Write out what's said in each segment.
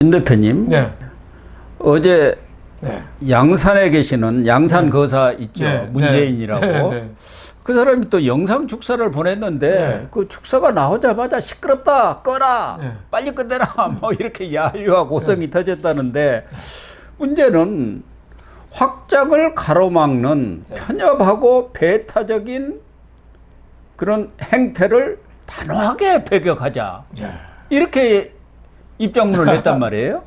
임 대표님, 네. 어제 네. 양산에 계시는 양산 거사 있죠. 네. 문재인이라고. 네. 네. 그 사람이 또 영상 축사를 보냈는데 네. 그 축사가 나오자마자 시끄럽다, 꺼라, 네. 빨리 끝내라, 뭐 이렇게 야유와 고성이 터졌다는데 문제는 확장을 가로막는 편협하고 배타적인 그런 행태를 단호하게 배격하자. 네. 이렇게 입장문을 냈단 말이에요.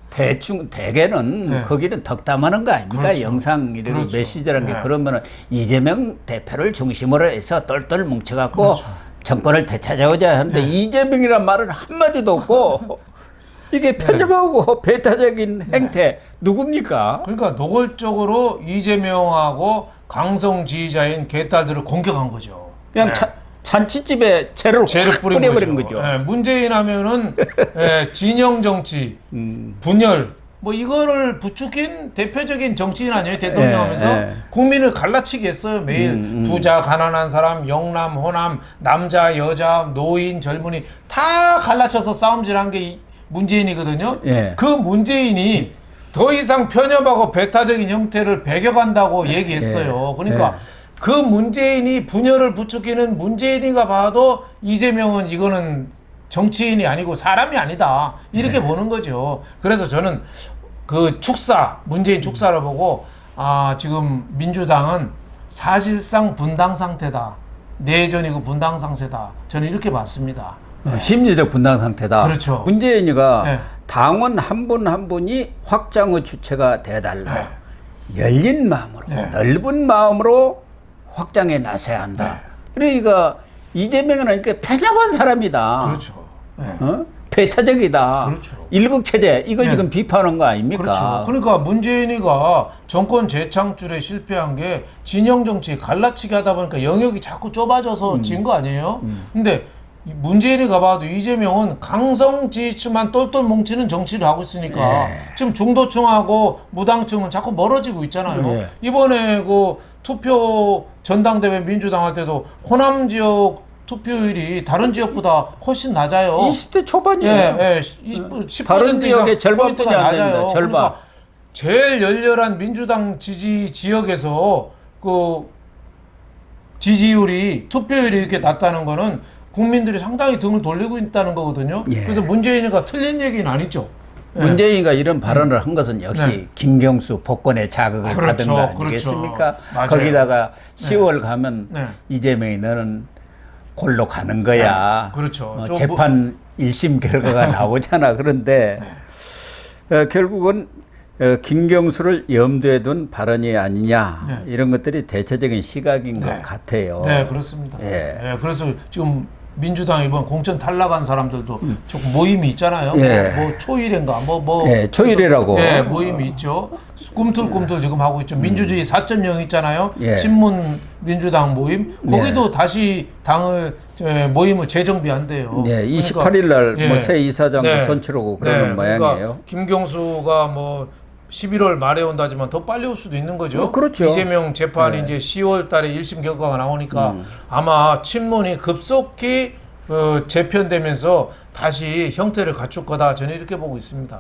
대개는 네. 거기는 덕담하는 거 아닙니까? 그렇죠. 영상 이런 그렇죠. 메시지라는 게 네. 그러면은 이재명 대표를 중심으로 해서 똘똘 뭉쳐갖고 그렇죠. 정권을 되찾아오자 하는데 이재명이란 말은 한마디도 없고 이게 편협하고 배타적인 행태 누굽니까? 그러니까 노골적으로 이재명하고 강성 지지자인 개딸들을 공격한 거죠. 그냥 잔치집에 재를 확 뿌려버린 거죠. 네, 문재인 하면은 진영 정치, 분열, 뭐 이거를 부추긴 대표적인 정치인 아니에요? 대통령 하면서 국민을 갈라치기 했어요. 매일 부자, 가난한 사람, 영남, 호남, 남자, 여자, 노인, 젊은이 다 갈라쳐서 싸움질한 게 문재인이거든요. 예. 그 문재인이 더 이상 편협하고 배타적인 형태를 배격한다고 얘기했어요. 그러니까 그 문재인이 분열을 부추기는 문재인이가 봐도 이재명은 이거는 정치인이 아니고 사람이 아니다. 이렇게 보는 거죠. 그래서 저는 그 축사, 문재인 축사를 보고 지금 민주당은 사실상 분당 상태다. 내전이고 분당 상태다. 저는 이렇게 봤습니다. 심리적 분당 상태다. 그렇죠. 문재인이가 당원 한 분 한 분이 확장의 주체가 돼달라. 열린 마음으로, 넓은 마음으로 확장에 나서야 한다. 그러니까 이재명은 이렇게 편협한 사람이다. 그렇죠. 배타적이다. 그렇죠. 일국체제 이걸 지금 비판한 거 아닙니까? 그렇죠. 그러니까 문재인이가 정권 재창출에 실패한 게 진영 정치 갈라치기 하다 보니까 영역이 자꾸 좁아져서 진 거 아니에요? 근데 문재인이가 봐도 이재명은 강성 지지층만 똘똘 뭉치는 정치를 하고 있으니까 지금 중도층하고 무당층은 자꾸 멀어지고 있잖아요. 이번에 그 투표 전당대회 민주당 할 때도 호남 지역 투표율이 다른 지역보다 훨씬 낮아요. 20대 초반이에요. 10% 다른 지역의 절반뿐이 안 됩니다. 절반. 그러니까 제일 열렬한 민주당 지지 지역에서 그 지지율이 투표율이 이렇게 낮다는 거는 국민들이 상당히 등을 돌리고 있다는 거거든요. 그래서 문재인이가 틀린 얘기는 아니죠. 문재인이가 이런 발언을 한 것은 역시 김경수 복권의 자극을 받은 거 아니겠습니까? 맞아요. 거기다가 10월 가면 이재명이 너는 골로 가는 거야. 그렇죠. 재판 1심 결과가 나오잖아. 그런데 결국은 김경수를 염두에 둔 발언이 아니냐 이런 것들이 대체적인 시각인 것 같아요. 네, 그렇습니다. 그래서 지금 민주당 이번 공천 탈락한 사람들도 조금 모임이 있잖아요. 뭐 초일인가 초일이라고 모임이 있죠. 꿈틀꿈틀 지금 하고 있죠. 민주주의 4.0 있잖아요. 친문 민주당 모임 거기도 다시 당을 모임을 재정비한대요. 28일 날 뭐 새 이사장도 선출하고 그러는 모양이에요. 그러니까 김경수가 뭐 11월 말에 온다지만 더 빨리 올 수도 있는 거죠. 그렇죠. 이재명 재판이 이제 10월 달에 1심 결과가 나오니까 아마 친문이 급속히 재편되면서 다시 형태를 갖출 거다. 저는 이렇게 보고 있습니다.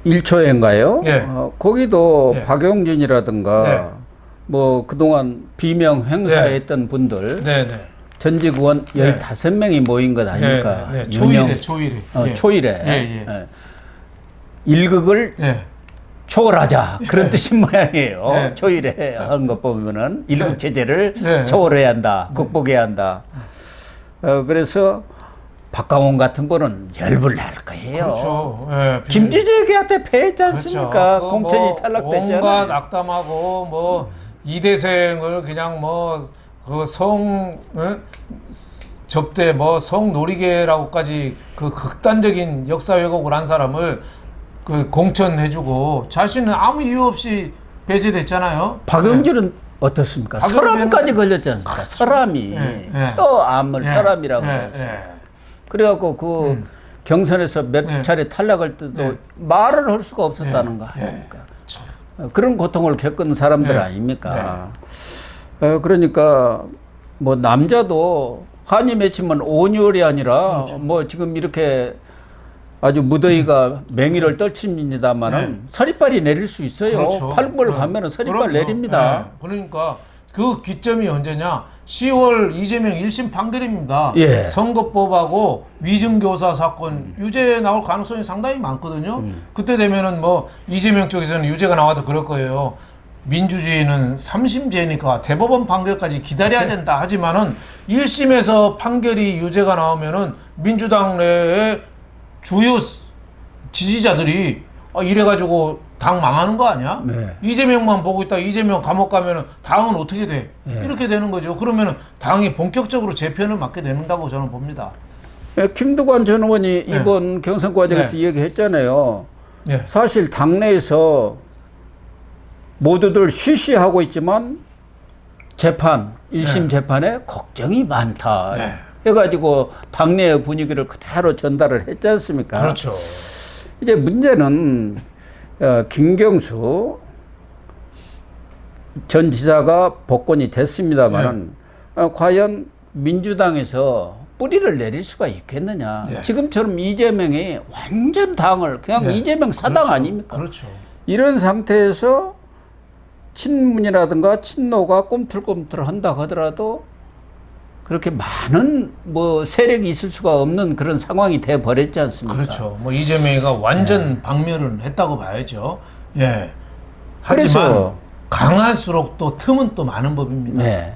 1초인가요? 거기도 박용진이라든가 뭐 그동안 비명 행사했던 분들 전직 의원 15명이 모인 것 아닙니까? 초일에. 일극을 초월하자 그런 뜻인 모양이에요. 초일에 한 거 보면은 일극 체제를 초월해야 한다, 극복해야 한다. 그래서 박강원 같은 분은 열불 날 거예요. 그렇죠. 김주재한테 패했지 않습니까? 그렇죠. 공천이 뭐 탈락됐잖아요. 온갖 악담하고 뭐 이대생을 그냥 뭐 그 접대 뭐 성놀이개라고까지 그 극단적인 역사 왜곡을 한 사람을 그 공천해주고 자신은 아무 이유 없이 배제됐잖아요. 박영진은 어떻습니까? 설암까지 걸렸지 않습니까? 설암이 뼈암을 설암이라고 그랬어요. 그래갖고 그 경선에서 몇 차례 탈락할 때도 말을 할 수가 없었다는 거 아닙니까? 그런 고통을 겪은 사람들 아닙니까? 그러니까 뭐 남자도 한이 맺히면 온열이 아니라 뭐 지금 이렇게 아주 무더위가 맹위를 떨칩니다만은 서리빨이 내릴 수 있어요. 그렇죠. 8월 가면은 서리빨 그럼요. 내립니다. 네. 그러니까 그 기점이 언제냐? 10월 이재명 1심 판결입니다. 예. 선거법하고 위증교사 사건 유죄 나올 가능성이 상당히 많거든요. 그때 되면은 뭐 이재명 쪽에서는 유죄가 나와도 그럴 거예요. 민주주의는 3심제니까 대법원 판결까지 기다려야 된다 하지만은 1심에서 판결이 유죄가 나오면은 민주당 내에 주요 지지자들이 이래가지고 당 망하는 거 아니야? 네. 이재명만 보고 있다. 이재명 감옥 가면은 당은 어떻게 돼? 네. 이렇게 되는 거죠. 그러면은 당이 본격적으로 재편을 맡게 된다고 저는 봅니다. 김두관 전 의원이 이번 경선 과정에서 얘기했잖아요. 사실 당내에서 모두들 쉬쉬하고 있지만 재판, 1심 재판에 걱정이 많다. 해가지고 당내의 분위기를 그대로 전달을 했지 않습니까? 그렇죠. 이제 문제는 김경수 전 지사가 복권이 됐습니다만은 과연 민주당에서 뿌리를 내릴 수가 있겠느냐. 지금처럼 이재명이 완전 당을 그냥 이재명 사당 그렇죠. 아닙니까? 그렇죠. 이런 상태에서 친문이라든가 친노가 꿈틀꿈틀 한다 하더라도 그렇게 많은 뭐 세력이 있을 수가 없는 그런 상황이 돼 버렸지 않습니까? 그렇죠. 뭐 이재명이가 완전 박멸을 했다고 봐야죠. 예. 그래서 하지만 강할수록 또 틈은 또 많은 법입니다. 예.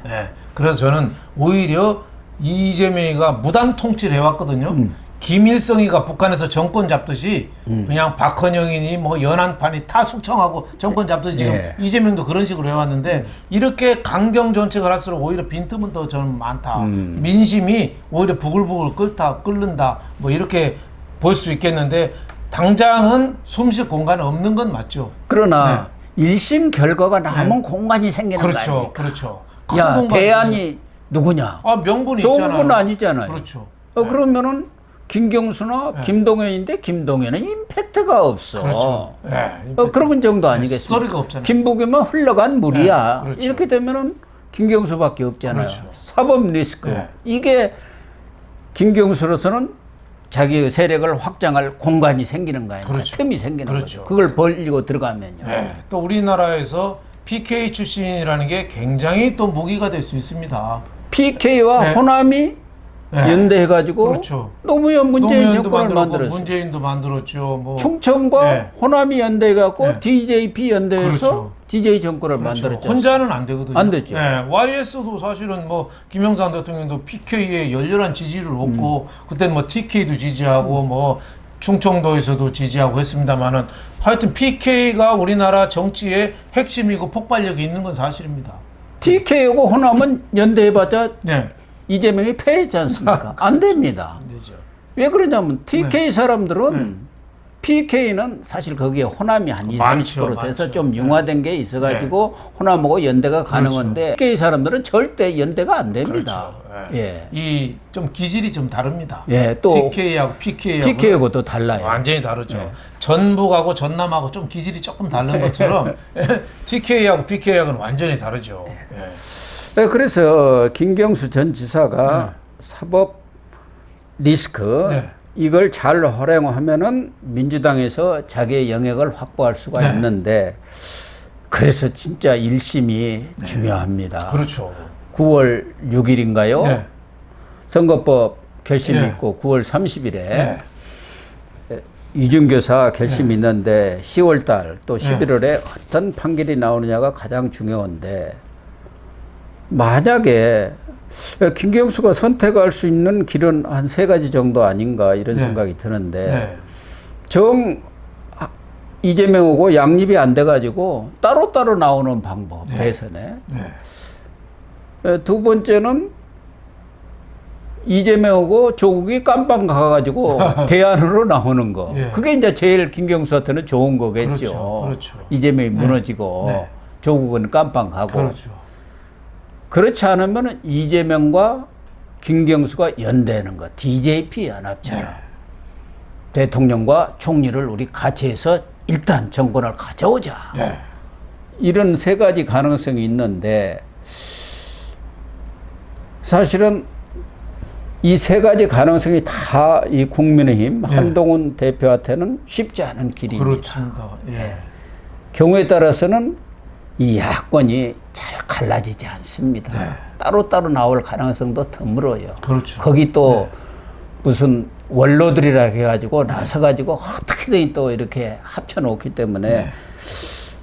그래서 저는 오히려 이재명이가 무단 통치를 해왔거든요. 김일성이가 북한에서 정권 잡듯이 그냥 박헌영이니 뭐 연안판이 다 숙청하고 정권 잡듯이 지금 이재명도 그런 식으로 해왔는데 이렇게 강경 정책을 할수록 오히려 빈틈은 더 저는 많다. 민심이 오히려 부글부글 끓는다. 뭐 이렇게 볼 수 있겠는데 당장은 숨쉴 공간이 없는 건 맞죠. 그러나 1심 결과가 나오면 공간이 생기는 거 그렇죠. 아닙니까? 그렇죠. 야, 대안이 누구냐? 명분이 좋은 있잖아요. 건 아니잖아요. 그렇죠. 그러면은 김경수나 김동연인데 김동연은 임팩트가 없어. 그렇죠. 그런 정도 아니겠습니까? 스토리가 없잖아요. 김부겸은 흘러간 물이야. 그렇죠. 이렇게 되면은 김경수밖에 없잖아요. 그렇죠. 사법 리스크. 이게 김경수로서는 자기의 세력을 확장할 공간이 생기는 거예요. 그렇죠. 틈이 생기는 그렇죠. 거죠. 그걸 벌리고 들어가면요. 또 우리나라에서 PK 출신이라는 게 굉장히 또 무기가 될 수 있습니다. PK와 호남이 연대해가지고 그렇죠. 노무현 문재인 정권을 만들었어요. 문재인도 만들었죠. 뭐 충청과 호남이 연대해갖고 DJP 연대해서 DJ 정권을 만들었죠. 혼자는 안 되거든요. 안 됐죠. YS도 사실은 뭐 김영삼 대통령도 PK에 열렬한 지지를 얻고 그때는 뭐 TK도 지지하고 뭐 충청도에서도 지지하고 했습니다만은 하여튼 PK가 우리나라 정치의 핵심이고 폭발력이 있는 건 사실입니다. TK하고 호남은 연대해봤자 이재명이 패했지 않습니까? 안 됩니다. 안 되죠. 왜 그러냐면 TK 사람들은 PK는 사실 거기에 호남이 한 20, 30% 돼서 좀 융화된 게 있어가지고 호남하고 연대가 가능한데 TK 사람들은 절대 연대가 안 됩니다. 이 좀 기질이 좀 다릅니다. 또 TK하고 PK하고 PK하고 또 달라요. 완전히 다르죠. 전북하고 전남하고 좀 기질이 조금 다른 것처럼 TK하고 PK하고는 완전히 다르죠. 그래서 김경수 전 지사가 사법 리스크 이걸 잘 활용하면은 민주당에서 자기의 영역을 확보할 수가 있는데 그래서 진짜 1심이 중요합니다. 그렇죠. 9월 6일인가요? 선거법 결심이 있고 9월 30일에 위증교사 결심이 있는데 10월 달 또 11월에 어떤 판결이 나오느냐가 가장 중요한데 만약에 김경수가 선택할 수 있는 길은 한 3가지 정도 아닌가 이런 생각이 드는데 이재명하고 양립이 안 돼가지고 따로따로 나오는 방법 대선에 두 번째는 이재명하고 조국이 깜빵 가가지고 대안으로 나오는 거 그게 이제 제일 김경수한테는 좋은 거겠죠. 그렇죠. 이재명이 무너지고 조국은 깜빵 가고 그렇지 않으면 이재명과 김경수가 연대하는 거, DJP 연합처럼 대통령과 총리를 우리 같이 해서 일단 정권을 가져오자. 이런 3가지 가능성이 있는데 사실은 이 세 가지 가능성이 다 이 국민의힘 한동훈 대표한테는 쉽지 않은 길입니다. 그렇습니다. 예. 경우에 따라서는 이 야권이 잘 갈라지지 않습니다. 네. 따로따로 나올 가능성도 드물어요. 그렇죠. 거기 또 무슨 원로들이라 해가지고 나서가지고 어떻게든 또 이렇게 합쳐놓기 때문에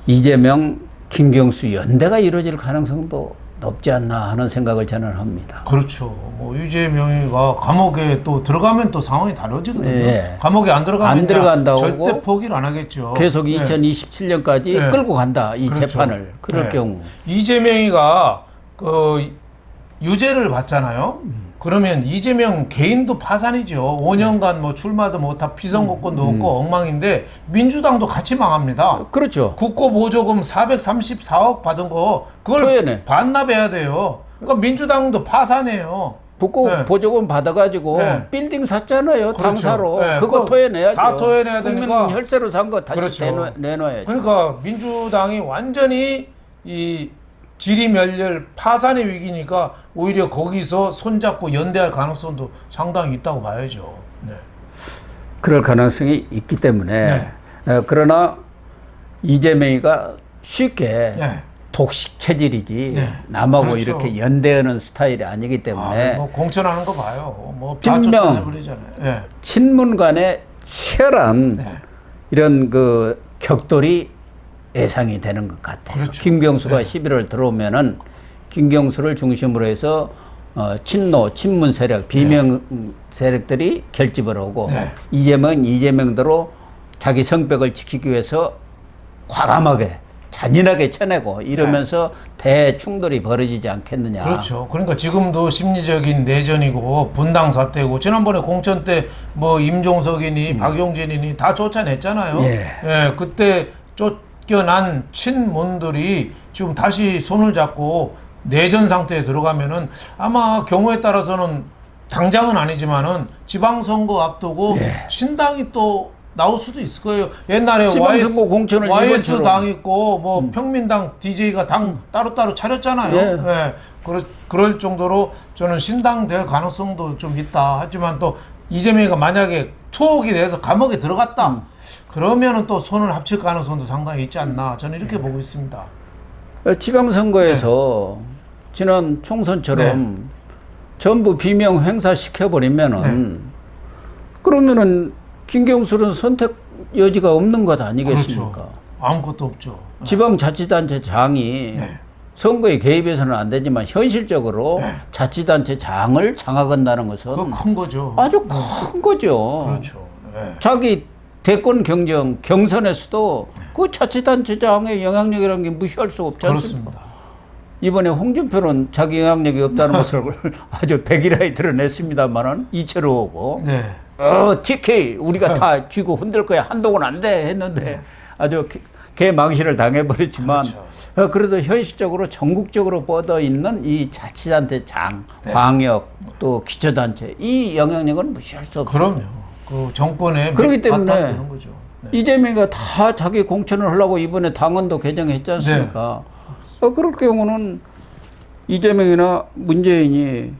이재명, 김경수 연대가 이루어질 가능성도 높지 않나 하는 생각을 저는 합니다. 그렇죠. 뭐 이재명이가 감옥에 또 들어가면 또 상황이 달라지거든요. 예. 감옥에 안 들어가면 안 들어간다고 절대 포기를 안 하겠죠. 계속 예. 2027년까지 예. 끌고 간다. 이 그렇죠. 재판을. 그럴 예. 경우. 이재명이가 그 유죄를 받잖아요. 그러면 이재명 개인도 파산이죠. 5년간 뭐 출마도 못하고 피선거권도 없고 엉망인데 민주당도 같이 망합니다. 그렇죠. 국고 보조금 434억 받은 거 그걸 토해내. 반납해야 돼요. 그러니까 민주당도 파산해요. 북고 네. 보조금 받아가지고 네. 빌딩 샀잖아요. 그렇죠. 당사로. 네. 그거 그거 토해내야죠. 다 토해내야 국민 되니까. 혈세로 산 거 다시 그렇죠. 내놔야죠. 그러니까 민주당이 완전히 이 지리멸렬 파산의 위기니까 오히려 거기서 손잡고 연대할 가능성도 상당히 있다고 봐야죠. 네. 그럴 가능성이 있기 때문에 그러나 이재명이가 쉽게 네. 독식 체질이지 네. 남하고 그렇죠. 이렇게 연대하는 스타일이 아니기 때문에 뭐 공천하는 거 봐요. 뭐 진명 네. 친문 간의 치열한 네. 이런 그 격돌이 예상이 되는 것 같아요. 그렇죠. 김경수가 네. 11월 들어오면은 김경수를 중심으로 해서 친노, 친문 세력, 비명 세력들이 결집을 하고 네. 이재명대로 자기 성벽을 지키기 위해서 과감하게 잔인하게 쳐내고 이러면서 대충돌이 벌어지지 않겠느냐. 그렇죠. 그러니까 지금도 심리적인 내전이고 분당 사태고 지난번에 공천 때 뭐 임종석이니 박용진이니 다 쫓아냈잖아요. 예, 그때 쫓겨난 친문들이 지금 다시 손을 잡고 내전 상태에 들어가면은 아마 경우에 따라서는 당장은 아니지만은 지방선거 앞두고 신당이 또 나올 수도 있을 거예요. 옛날에 지방선거 공천을 YS 이번처럼. 당 있고 뭐 평민당 DJ가 당 따로따로 차렸잖아요. 예. 그럴 정도로 저는 신당 될 가능성도 좀 있다. 하지만 또 이재명이가 만약에 투옥이 돼서 감옥에 들어갔다. 그러면은 또 손을 합칠 가능성도 상당히 있지 않나. 저는 이렇게 보고 있습니다. 지방선거에서 지난 총선처럼 전부 비명 행사시켜버리면은 그러면은 김경수는 선택 여지가 없는 것 아니겠습니까? 그렇죠. 아무것도 없죠. 지방자치단체장이 선거에 개입해서는 안 되지만 현실적으로 자치단체장을 장악한다는 것은 그거 큰 거죠. 아주 큰 거죠. 그렇죠. 네. 자기 대권 경선에서도 그 자치단체장의 영향력이라는 게 무시할 수 없지 않습니까? 그렇습니다. 이번에 홍준표는 자기 영향력이 없다는 것을 아주 백일하게 드러냈습니다만은 이채로우고 네. TK 우리가 다 쥐고 흔들 거야. 한동훈 안 돼 했는데 아주 개망신을 당해버렸지만 그래도 현실적으로 전국적으로 뻗어 있는 이 자치단체장, 광역 또 기초단체 이 영향력은 무시할 수 없어요. 그럼요. 그 정권에 그렇기 때문에 바탕되는 거죠. 네. 이재명이가 다 자기 공천을 하려고 이번에 당원도 개정했지 않습니까? 그럴 경우는 이재명이나 문재인이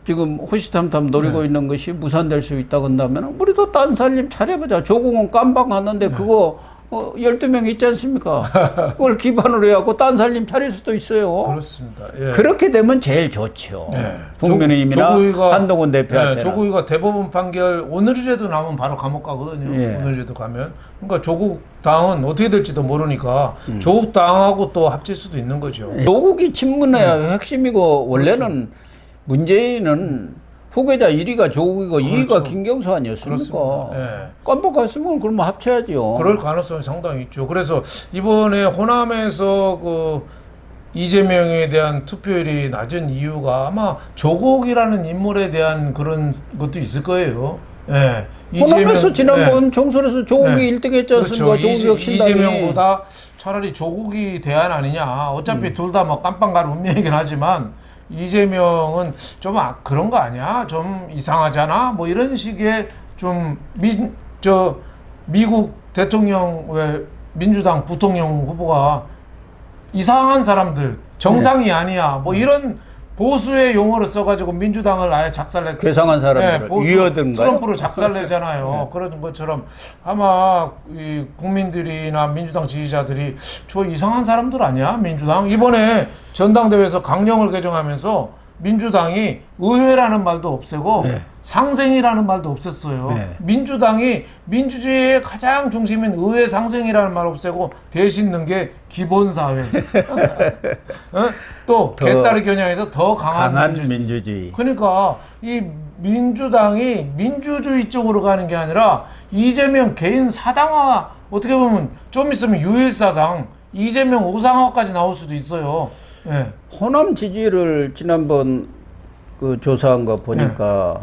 지금 호시탐탐 노리고 있는 것이 무산될 수 있다고 한다면 우리도 딴 살림 차려보자. 조국은 깜방 갔는데 그거 12명 있지 않습니까? 그걸 기반으로 해갖고 딴 살림 차릴 수도 있어요. 그렇습니다. 예. 그렇게 되면 제일 좋죠. 네. 국민의힘이나 한동훈 대표한테. 조국이가 대법원 판결 오늘이라도 나면 바로 감옥 가거든요. 오늘이라도 가면. 그러니까 조국 당은 어떻게 될지도 모르니까 조국 당하고 또 합칠 수도 있는 거죠. 조국이 친문의 핵심이고 원래는 문재인은 후계자 1위가 조국이고 2위가 김경수 아니었습니까? 깜빡했으면 그러면 합쳐야죠. 그럴 가능성이 상당히 있죠. 그래서 이번에 호남에서 그 이재명에 대한 투표율이 낮은 이유가 아마 조국이라는 인물에 대한 그런 것도 있을 거예요. 예. 호남에서 지난번 총선에서 조국이 1등 했지 않습니까? 그렇죠. 조국 혁신당이. 이재명보다 차라리 조국이 대안 아니냐. 어차피 둘 다 뭐 깜빵갈 운명이긴 하지만 이재명은 좀 그런 거 아니야? 좀 이상하잖아? 뭐 이런 식의 좀 미국 대통령 왜 민주당 부통령 후보가 이상한 사람들 정상이 아니야. 뭐 이런 보수의 용어를 써가지고 민주당을 아예 작살내. 괴상한 사람들을 위어든가요? 트럼프를 작살내잖아요. 그런 것처럼 아마 이 국민들이나 민주당 지지자들이 저 이상한 사람들 아니야? 민주당 이번에 전당대회에서 강령을 개정하면서 민주당이 의회라는 말도 없애고 네. 상생이라는 말도 없앴어요. 네. 민주당이 민주주의의 가장 중심인 의회 상생이라는 말 없애고 대신 넣은 게 기본사회. 어? 또 개딸을 겨냥해서 더 강한 민주주의. 그러니까 이 민주당이 민주주의 쪽으로 가는 게 아니라 이재명 개인 사당화, 어떻게 보면 좀 있으면 유일사상 이재명 우상화까지 나올 수도 있어요. 예. 호남 지지를 지난번 그 조사한 거 보니까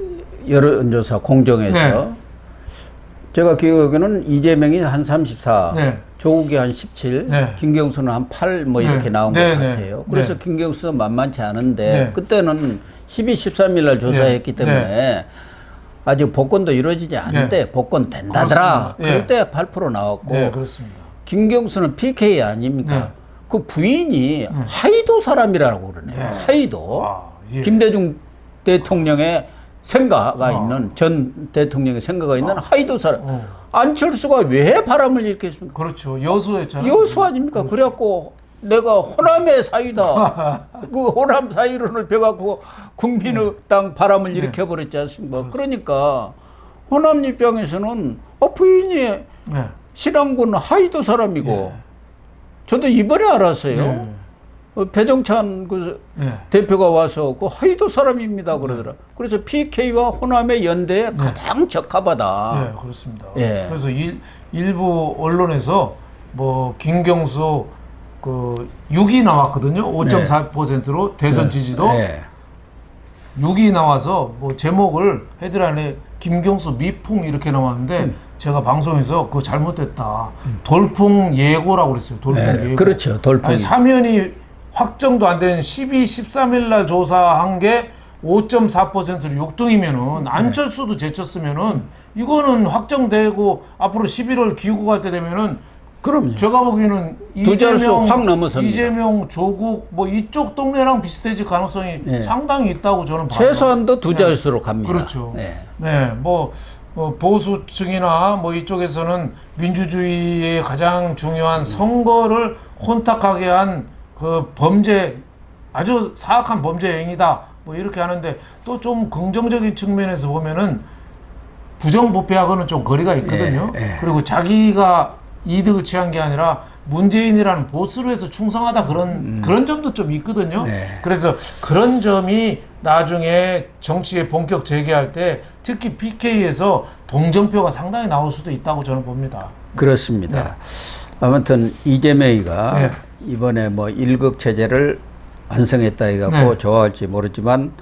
여론조사 공정에서 네. 제가 기억에는 이재명이 한 34, 네. 조국이 한 17, 네. 김경수는 한 8 뭐 이렇게 네. 나온 네. 것 네. 같아요. 그래서 네. 김경수는 만만치 않은데 네. 그때는 12, 13일 날 조사했기 네. 때문에 아직 복권도 이루어지지 않은데 네. 복권 된다더라. 그렇습니다. 그럴 때 8% 나왔고 네, 그렇습니다. 김경수는 PK 아닙니까? 네. 그 부인이 하이도 사람이라고 그러네요. 네. 하이도. 아, 예. 김대중 대통령의 생가가 있는, 전 대통령의 생가가 있는 하이도 사람. 안철수가 왜 바람을 일으켰습니까? 그렇죠. 여수였잖아요. 여수 아닙니까? 그래갖고 내가 호남의 사위다. 그 호남 사위론을 펴갖고 국민의당 바람을 일으켜버렸지 않습니까? 그러니까 호남 입장에서는 부인이 네. 신안군 하이도 사람이고 네. 저도 이번에 알았어요. 네. 배정찬 그 네. 대표가 와서 그 하이도 사람입니다 그러더라. 그래서 PK와 호남의 연대에 가장 적합하다. 네, 그렇습니다. 예. 그래서 일부 언론에서 뭐 김경수 그 6이 나왔거든요. 5.4%로 대선 지지도 네. 6이 나와서 뭐 제목을 헤드라인에 김경수 미풍 이렇게 나왔는데 제가 방송에서 그거 잘못됐다. 돌풍 예고라고 그랬어요. 돌풍 네, 예고. 그렇죠. 돌풍. 아니, 사면이 확정도 안 된 12, 13일 날 조사한 게 5.4%를 6등이면은 안철수도 제쳤으면은 이거는 확정되고 앞으로 11월 기후 갈 때 되면은 그럼요. 제가 보기에는 두 자릿수 확 넘어섭니다. 이재명, 조국 뭐 이쪽 동네랑 비슷해질 가능성이 네. 상당히 있다고 저는 봐요. 최소한도 두 자릿수로 갑니다. 그렇죠. 네. 네, 뭐 보수층이나 뭐 이쪽에서는 민주주의의 가장 중요한 선거를 혼탁하게 한 그 범죄, 아주 사악한 범죄 행위다. 뭐 이렇게 하는데 또 좀 긍정적인 측면에서 보면은 부정부패하고는 좀 거리가 있거든요. 그리고 자기가 이득을 취한 게 아니라 문재인이라는 보수를 해서 충성하다 그런 점도 좀 있거든요. 그래서 그런 점이 나중에 정치에 본격 재개할 때 특히 PK에서 동정표가 상당히 나올 수도 있다고 저는 봅니다. 그렇습니다. 아무튼 이재명이가 네. 이번에 뭐 1급 체제를 완성했다 해갖고 네. 좋아할지 모르지만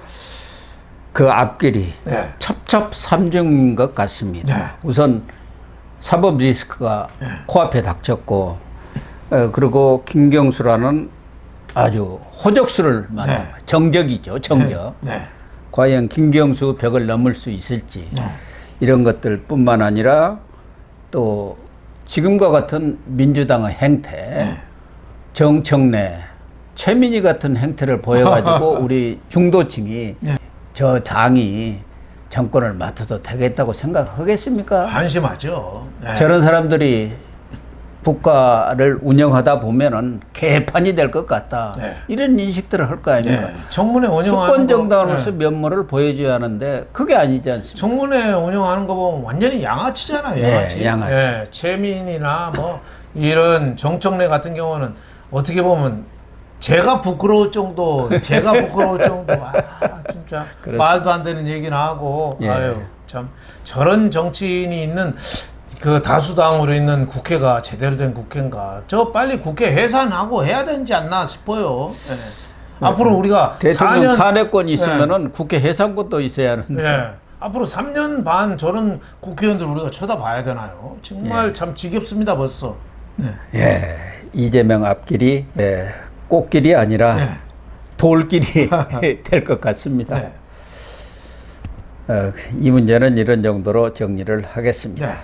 그 앞길이 네. 첩첩산중인 것 같습니다. 네. 우선 사법 리스크가 코앞에 닥쳤고 그리고 김경수라는 아주 호적수를 만든 네. 정적이죠. 정적. 네. 과연 김경수 벽을 넘을 수 있을지 이런 것들 뿐만 아니라 또 지금과 같은 민주당의 행태 정청래 최민희 같은 행태를 보여가지고 우리 중도층이 저 당이 정권을 맡아도 되겠다고 생각하겠습니까? 한심하죠. 네. 저런 사람들이 국가를 운영하다 보면은 개판이 될 것 같다. 네. 이런 인식들을 할 거 아닙니까? 네. 청문회 운영하는 수권 정당으로서 네. 면모를 보여줘야 하는데 그게 아니지 않습니까? 청문회 운영하는 거 보면 완전히 양아치잖아요. 양아치. 네, 양아치. 네, 최민이나 뭐 이런 정청래 같은 경우는 어떻게 보면 제가 부끄러울 정도, 아 진짜 그렇습니다. 말도 안 되는 얘기나 하고, 예. 아유 참 저런 정치인이 있는 그 다수당으로 있는 국회가 제대로 된 국회인가? 저 빨리 국회 해산하고 해야 되지 않나 싶어요. 예. 앞으로 우리가 대통령 4년 탄핵권이 있으면은 국회 해산권도 있어야 하는데. 예. 앞으로 3년 반 저런 국회의원들 우리가 쳐다봐야 되나요? 정말 참 지겹습니다 벌써. 네. 예. 이재명 앞길이 꽃길이 아니라 돌길이 될 것 같습니다. 네. 이 문제는 이런 정도로 정리를 하겠습니다. 네.